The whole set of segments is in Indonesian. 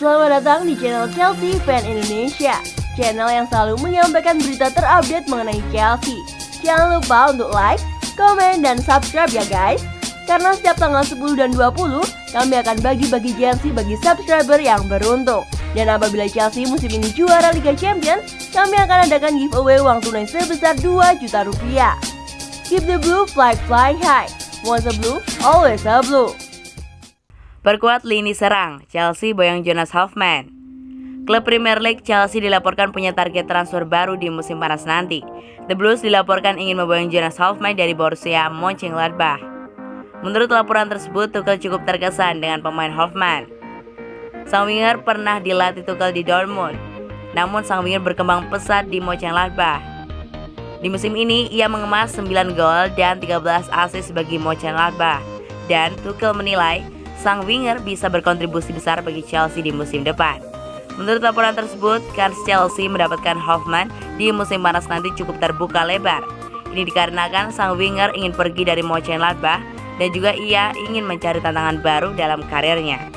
Selamat datang di channel Chelsea Fan Indonesia, channel yang selalu menyampaikan berita terupdate mengenai Chelsea. Jangan lupa untuk like, komen, dan subscribe ya guys. Karena setiap tanggal 10 dan 20, kami akan bagi-bagi jersey bagi subscriber yang beruntung. Dan apabila Chelsea musim ini juara Liga Champions, kami akan adakan giveaway uang tunai sebesar 2 juta rupiah. Keep the blue flag flying high. Once a blue, always a blue. Perkuat lini serang, Chelsea boyong Jonas Hofmann. Klub Premier League Chelsea dilaporkan punya target transfer baru di musim panas nanti. The Blues dilaporkan ingin memboyong Jonas Hofmann dari Borussia Mönchengladbach. Menurut laporan tersebut, Tuchel cukup terkesan dengan pemain Hofmann. Sang winger pernah dilatih Tuchel di Dortmund, namun sang winger berkembang pesat di Mönchengladbach. Di musim ini, ia mengemas 9 gol dan 13 assist bagi Mönchengladbach. Dan Tuchel menilai sang winger bisa berkontribusi besar bagi Chelsea di musim depan. Menurut laporan tersebut, kans Chelsea mendapatkan Hofmann di musim panas nanti cukup terbuka lebar. Ini dikarenakan sang winger ingin pergi dari Mönchengladbach dan juga ia ingin mencari tantangan baru dalam karirnya.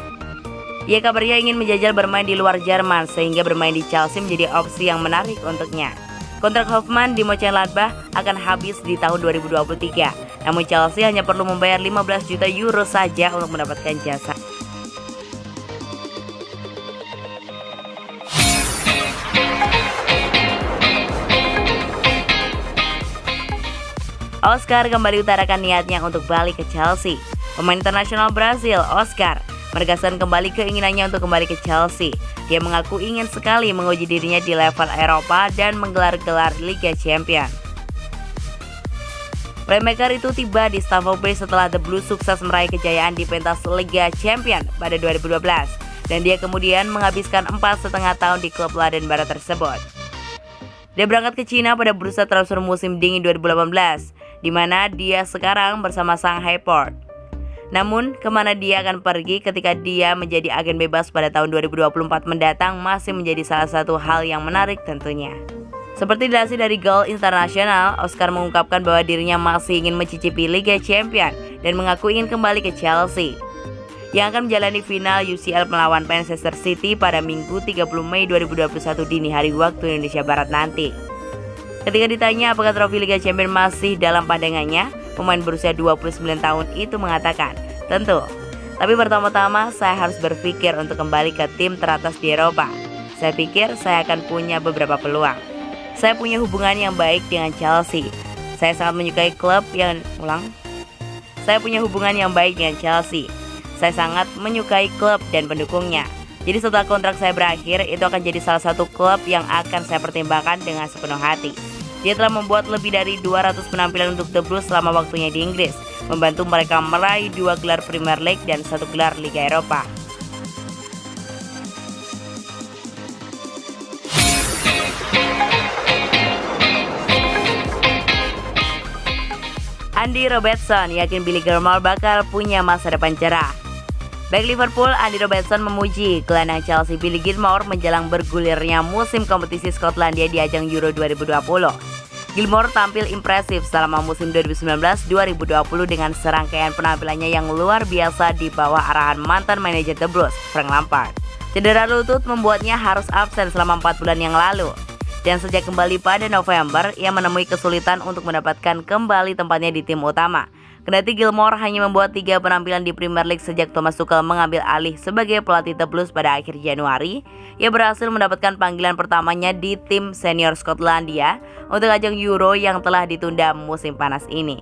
Ia kabarnya ingin menjajal bermain di luar Jerman sehingga bermain di Chelsea menjadi opsi yang menarik untuknya. Kontrak Hofmann di Mönchengladbach akan habis di tahun 2023. Namun Chelsea hanya perlu membayar 15 juta euro saja untuk mendapatkan jasa. Oscar kembali utarakan niatnya untuk balik ke Chelsea. Pemain internasional Brasil, Oscar, menegaskan kembali keinginannya untuk kembali ke Chelsea. Dia mengaku ingin sekali menguji dirinya di level Eropa dan menggelar-gelar Liga Champions. Playmaker itu tiba di Stamford Bridge setelah The Blues sukses meraih kejayaan di pentas Liga Champions pada 2012 dan dia kemudian menghabiskan 4,5 tahun di klub London Barat tersebut. Dia berangkat ke Cina pada bursa transfer musim dingin 2018, di mana dia sekarang bersama Shanghai Port. Namun, kemana dia akan pergi ketika dia menjadi agen bebas pada tahun 2024 mendatang masih menjadi salah satu hal yang menarik tentunya. Seperti dilansir dari Goal International, Oscar mengungkapkan bahwa dirinya masih ingin mencicipi Liga Champions dan mengaku ingin kembali ke Chelsea yang akan menjalani final UCL melawan Manchester City pada Minggu 30 Mei 2021 dini hari waktu Indonesia Barat nanti. Ketika ditanya apakah trofi Liga Champions masih dalam pandangannya, pemain berusia 29 tahun itu mengatakan, "Tentu, tapi pertama-tama saya harus berpikir untuk kembali ke tim teratas di Eropa. Saya pikir saya akan punya beberapa peluang. Saya punya hubungan yang baik dengan Chelsea. Saya sangat menyukai klub yang Saya punya hubungan yang baik dengan Chelsea. Saya sangat menyukai klub dan pendukungnya. Jadi setelah kontrak saya berakhir, itu akan jadi salah satu klub yang akan saya pertimbangkan dengan sepenuh hati." Dia telah membuat lebih dari 200 penampilan untuk The Blues selama waktunya di Inggris, membantu mereka meraih 2 gelar Premier League dan 1 gelar Liga Eropa. Andy Robertson yakin Billy Gilmour bakal punya masa depan cerah. Back Liverpool, Andy Robertson memuji gelandang Chelsea Billy Gilmour menjelang bergulirnya musim kompetisi Skotlandia di ajang Euro 2020. Gilmour tampil impresif selama musim 2019-2020 dengan serangkaian penampilannya yang luar biasa di bawah arahan mantan manajer The Blues, Frank Lampard. Cedera lutut membuatnya harus absen selama 4 bulan yang lalu. Dan sejak kembali pada November, ia menemui kesulitan untuk mendapatkan kembali tempatnya di tim utama. Kendati Gilmour hanya membuat 3 penampilan di Premier League sejak Thomas Tuchel mengambil alih sebagai pelatih The Blues pada akhir Januari, ia berhasil mendapatkan panggilan pertamanya di tim senior Skotlandia untuk ajang Euro yang telah ditunda musim panas ini.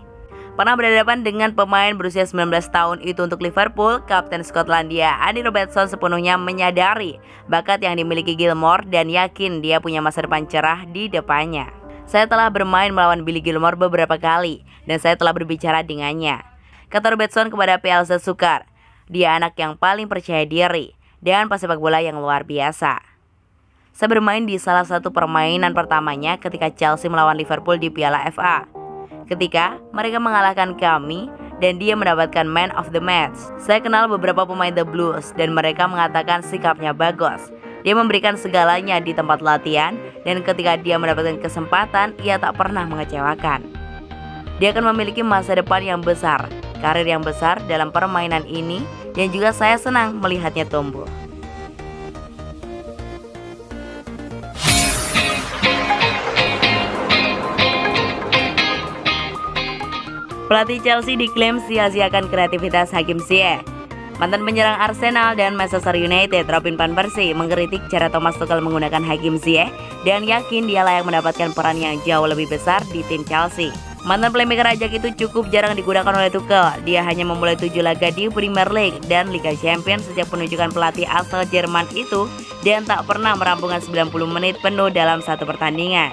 Pernah berhadapan dengan pemain berusia 19 tahun itu untuk Liverpool, Kapten Skotlandia Andy Robertson sepenuhnya menyadari bakat yang dimiliki Gilmour dan yakin dia punya masa depan cerah di depannya. "Saya telah bermain melawan Billy Gilmour beberapa kali dan saya telah berbicara dengannya," kata Robertson kepada PLC Soccer. "Dia anak yang paling percaya diri dan pesepak bola yang luar biasa. Saya bermain di salah satu permainan pertamanya ketika Chelsea melawan Liverpool di Piala FA. Ketika mereka mengalahkan kami dan dia mendapatkan Man of the Match. Saya kenal beberapa pemain The Blues dan mereka mengatakan sikapnya bagus. Dia memberikan segalanya di tempat latihan dan ketika dia mendapatkan kesempatan, ia tak pernah mengecewakan. Dia akan memiliki masa depan yang besar, karir yang besar dalam permainan ini dan juga saya senang melihatnya tumbuh." Pelatih Chelsea diklaim sia-siakan kreativitas Hakim Ziyech. Mantan penyerang Arsenal dan Manchester United, Robin van Persie, mengkritik cara Thomas Tuchel menggunakan Hakim Ziyech dan yakin dia layak mendapatkan peran yang jauh lebih besar di tim Chelsea. Mantan playmaker ajak itu cukup jarang digunakan oleh Tuchel. Dia hanya memulai 7 laga di Premier League dan Liga Champions sejak penunjukan pelatih asal Jerman itu dan tak pernah merampungkan 90 menit penuh dalam satu pertandingan.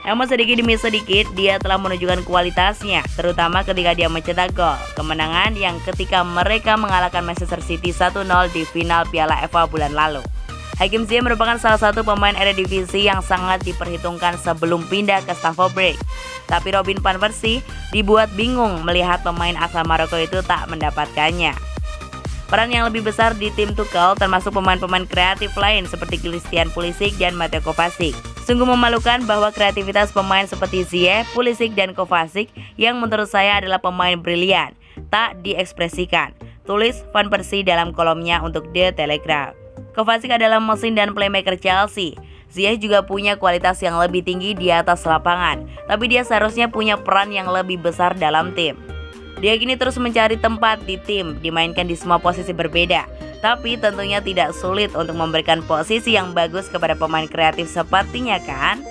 Namun sedikit demi sedikit dia telah menunjukkan kualitasnya, terutama ketika dia mencetak gol kemenangan yang ketika mereka mengalahkan Manchester City 1-0 di final Piala FA bulan lalu. Hakim Ziyech merupakan salah satu pemain Eredivisie yang sangat diperhitungkan sebelum pindah ke Stamford Bridge. Tapi Robin van Persie dibuat bingung melihat pemain asal Maroko itu tak mendapatkannya. Peran yang lebih besar di tim Tuchel termasuk pemain-pemain kreatif lain seperti Christian Pulisic dan Mateo Kovacic. Sungguh memalukan bahwa kreativitas pemain seperti Ziyech, Pulisic, dan Kovacic yang menurut saya adalah pemain brilian tak diekspresikan, tulis Van Persie dalam kolomnya untuk The Telegraph. Kovacic adalah mesin dan playmaker Chelsea. Ziyech juga punya kualitas yang lebih tinggi di atas lapangan, tapi dia seharusnya punya peran yang lebih besar dalam tim. Dia kini terus mencari tempat di tim, dimainkan di semua posisi berbeda. Tapi tentunya tidak sulit untuk memberikan posisi yang bagus kepada pemain kreatif sepertinya kan?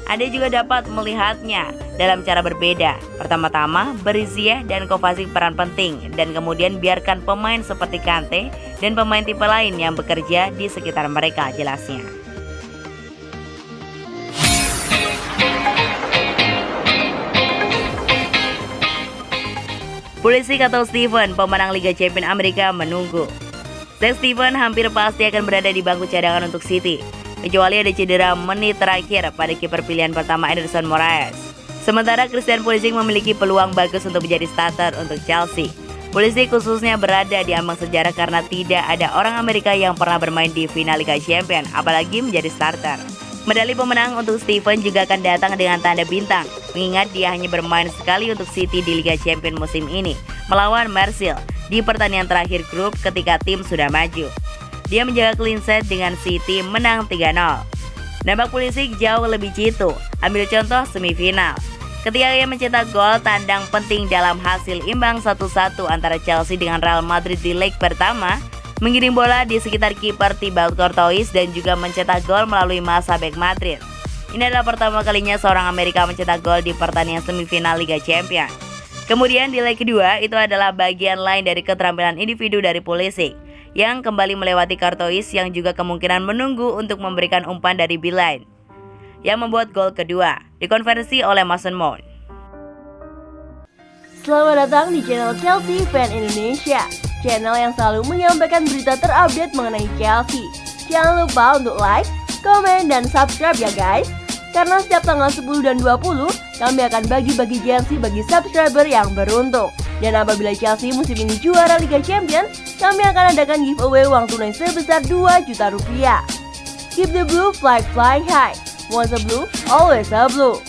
Anda juga dapat melihatnya dalam cara berbeda. Pertama-tama, beri Ziyech dan Kovacic peran penting dan kemudian biarkan pemain seperti Kante dan pemain tipe lain yang bekerja di sekitar mereka, jelasnya. Pulisic atau Steven, pemenang Liga Champions Amerika menunggu. Steven hampir pasti akan berada di bangku cadangan untuk City, kecuali ada cedera menit terakhir pada kiper pilihan pertama Ederson Moraes. Sementara Christian Pulisic memiliki peluang bagus untuk menjadi starter untuk Chelsea. Pulisic khususnya berada di ambang sejarah karena tidak ada orang Amerika yang pernah bermain di final Liga Champions, apalagi menjadi starter. Medali pemenang untuk Steven juga akan datang dengan tanda bintang, mengingat dia hanya bermain sekali untuk City di Liga Champions musim ini, melawan Marseille di pertandingan terakhir grup ketika tim sudah maju. Dia menjaga clean sheet dengan City menang 3-0. Nampak Pulisic jauh lebih jitu, ambil contoh semifinal. Ketika ia mencetak gol tandang penting dalam hasil imbang 1-1 antara Chelsea dengan Real Madrid di leg pertama, mengirim bola di sekitar kiper Thibaut Courtois dan juga mencetak gol melalui masa bek Madrid. Ini adalah pertama kalinya seorang Amerika mencetak gol di pertandingan semifinal Liga Champions. Kemudian di leg kedua itu adalah bagian lain dari keterampilan individu dari Pulisic yang kembali melewati Courtois yang juga kemungkinan menunggu untuk memberikan umpan dari beeline yang membuat gol kedua dikonversi oleh Mason Mount. Selamat datang di channel Chelsea Fan Indonesia, channel yang selalu menyampaikan berita terupdate mengenai Chelsea. Jangan lupa untuk like, komen, dan subscribe ya guys. Karena setiap tanggal 10 dan 20, kami akan bagi-bagi jersey bagi subscriber yang beruntung. Dan apabila Chelsea musim ini juara Liga Champions, kami akan adakan giveaway uang tunai sebesar 2 juta rupiah. Keep the blue, fly high. Once a blue, always a blue.